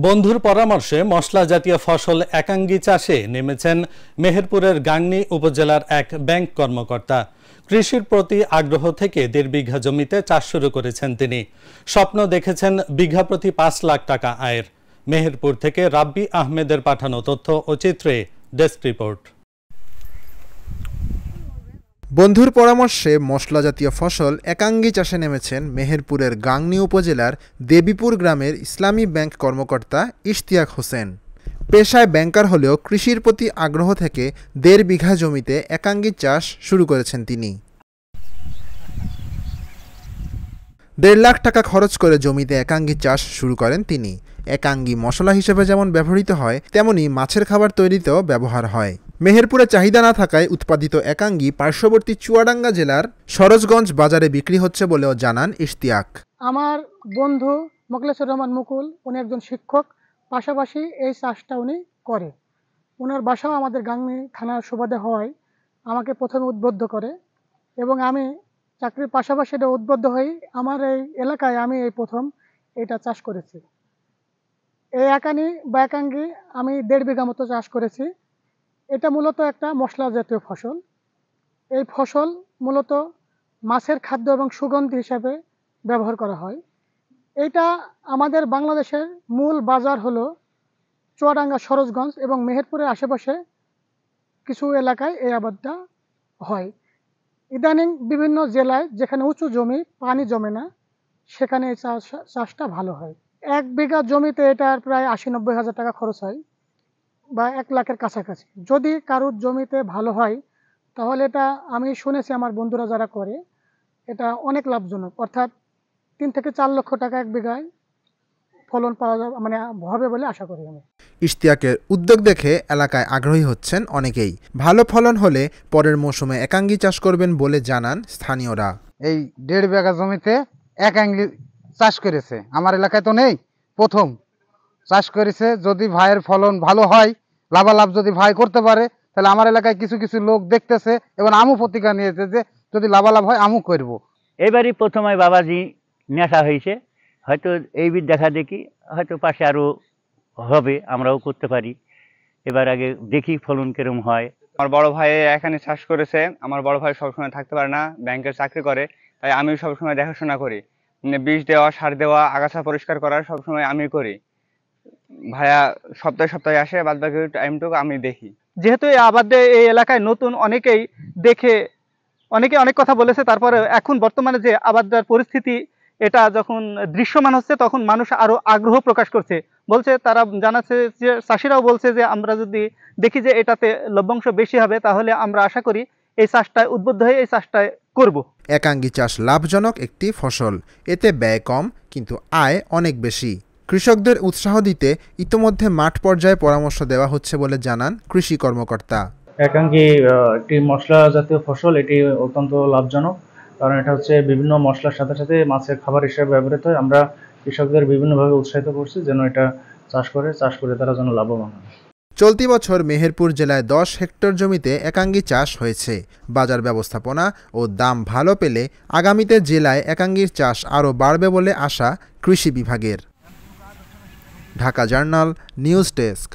বন্ধুর পরামর্শে মশলা জাতীয় ফসল একাঙ্গী চাষে নেমেছেন মেহেরপুরের গাংনী উপজেলার এক ব্যাংক কর্মকর্তা। কৃষির প্রতি আগ্রহ থেকে ১.৫ বিঘা জমিতে চাষ শুরু করেছেন তিনি। স্বপ্ন দেখেছেন বিঘা প্রতি ৫ লাখ টাকা আয়ের। মেহেরপুর থেকে রাব্বি আহমেদের পাঠানো তথ্য ও চিত্রে ডেস্ক রিপোর্ট। বন্ধুর পরামর্শে মশলা জাতীয় ফসল একাঙ্গী চাষে নেমেছেন মেহেরপুরের গাংনী উপজেলার দেবীপুর গ্রামের ইসলামী ব্যাংক কর্মকর্তা ইশতিয়াক হোসেন। পেশায় ব্যাংকার হলেও কৃষির প্রতি আগ্রহ থেকে ১.৫ বিঘা জমিতে একাঙ্গী চাষ শুরু করেছেন তিনি। ১.৫ লাখ টাকা খরচ করে জমিতে একাঙ্গী চাষ শুরু করেন তিনি। একাঙ্গী মশলা হিসেবে যেমন ব্যবহৃত হয়, তেমনি মাছের খাবার তৈরিতেও ব্যবহার হয়। মেহেরপুরে চাহিদা না থাকায় উৎপাদিত একাঙ্গী পার্শ্ববর্তী চুয়াডাঙ্গা জেলার সরোজগঞ্জ বাজারে বিক্রি হচ্ছে বলেও জানান ইশতিয়াক। আমার বন্ধু মোখলেছুর রহমান মুকুল, উনি একজন শিক্ষক, পাশাপাশি এই চাষটা উনি করে। ওনার বাসাও আমাদের গাংনী থানার সুবাদে হওয়ায় আমাকে প্রথমে উদ্বুদ্ধ করে এবং আমি চাকরির পাশাপাশি এটা উদ্বুদ্ধ হই। আমার এই এলাকায় আমি এই প্রথম এটা চাষ করেছি। এই একাঙ্গী আমি ১.৫ বিঘা মতো চাষ করেছি। এটা মূলত একটা মশলা জাতীয় ফসল। এই ফসল মূলত মাছের খাদ্য এবং সুগন্ধি হিসাবে ব্যবহার করা হয়। এটা আমাদের বাংলাদেশের মূল বাজার হলো চুয়াডাঙ্গা, সরোজগঞ্জ এবং মেহেরপুরের আশেপাশে কিছু এলাকায় এই আবাদটা হয়। ইদানিং বিভিন্ন জেলায় যেখানে উঁচু জমি, পানি জমে না, সেখানে এই চাষটা ভালো হয়। ১ বিঘা জমিতে এটার প্রায় ৮০-৯০ হাজার টাকা খরচ হয় বা ১ লাখের কাছাকাছি। যদি কারোর জমিতে ভালো হয় তাহলে এটা আমি শুনেছি আমার বন্ধুরা যারা করে, এটা অনেক লাভজনক, অর্থাৎ ৩ থেকে ৪ লক্ষ টাকা ১ বিঘায় ফলন পাওয়া যাবে, মানে হবে বলে আশা করি আমি। ইশতিয়াকের উদ্যোগ দেখে এলাকায় আগ্রহী হচ্ছেন অনেকেই। ভালো ফলন হলে পরের মৌসুমে একাঙ্গী চাষ করবেন বলে জানান স্থানীয়রা। এই ১.৫ বিঘা জমিতে একাঙ্গী চাষ করেছে, আমার এলাকায় তো নেই, প্রথম চাষ করেছে। যদি ভাইয়ের ফলন ভালো হয়, লাভালাভ যদি ভাই করতে পারে, তাহলে আমার এলাকায় কিছু কিছু লোক দেখতেছে এবং আমু প্রতিজ্ঞা নিয়েছে যে যদি লাভালাভ হয় আমু করব। এবারই প্রথমে বাবাজি নেশা হয়েছে, হয়তো এই বিধ দেখা দেখি হয়তো পাশে আরও হবে, আমরাও করতে পারি। এবার আগে দেখি ফলন কিরম হয়। আমার বড় ভাই এখানে চাষ করেছে। আমার বড় ভাই সবসময় থাকতে পারে না, ব্যাংকের চাকরি করে, তাই আমি সবসময় দেখাশোনা করি। বীজ দেওয়া, সার দেওয়া, আগাছা পরিষ্কার করা সবসময় আমি করি। ভাইয়া সপ্তাহে সপ্তাহে আসে, বাদ বাকি টাইমটুকু আমি দেখি। যেহেতু এই আবাদে এই এলাকায় নতুন, অনেকেই দেখে অনেকে অনেক কথা বলেছে। তারপরে এখন বর্তমানে যে আবাদের পরিস্থিতি, এটা যখন দৃশ্যমান হচ্ছে তখন মানুষ আরো আগ্রহ প্রকাশ করছে। বলছে, তারা জানাচ্ছে যে চাষিরাও বলছে যে আমরা যদি দেখি যে এটাতে লভ্যাংশ বেশি হবে, তাহলে আমরা আশা করি এই চাষটায় উদ্বুদ্ধ হয়ে এই চাষটায় করব। একাঙ্গী চাষ লাভজনক একটি ফসল। এতে ব্যয় কম, কিন্তু আয় অনেক বেশি। কৃষকদের উৎসাহ দিতে ইতোমধ্যে মাঠ পর্যায়ে পরামর্শ দেওয়া হচ্ছে বলে জানান কৃষি কর্মকর্তা। একাঙ্গী একটি মশলা জাতীয় ফসল, এটি অত্যন্ত লাভজনক, কারণ এটা হচ্ছে বিভিন্ন মশলার সাথে সাথে মাছের খাবার হিসেবে ব্যবহৃত হয়। আমরা কৃষকদের বিভিন্নভাবে উৎসাহিত করছি যেন এটা চাষ করে তারা যেন লাভবান হয়। চলতি বছর মেহেরপুর জেলায় ১০ হেক্টর জমিতে একাঙ্গী চাষ হয়েছে। বাজার ব্যবস্থাপনা ও দাম ভালো পেলে আগামীতে জেলায় একাঙ্গীর চাষ আরও বাড়বে বলে আশা কৃষি বিভাগের। Dhaka journal news desk.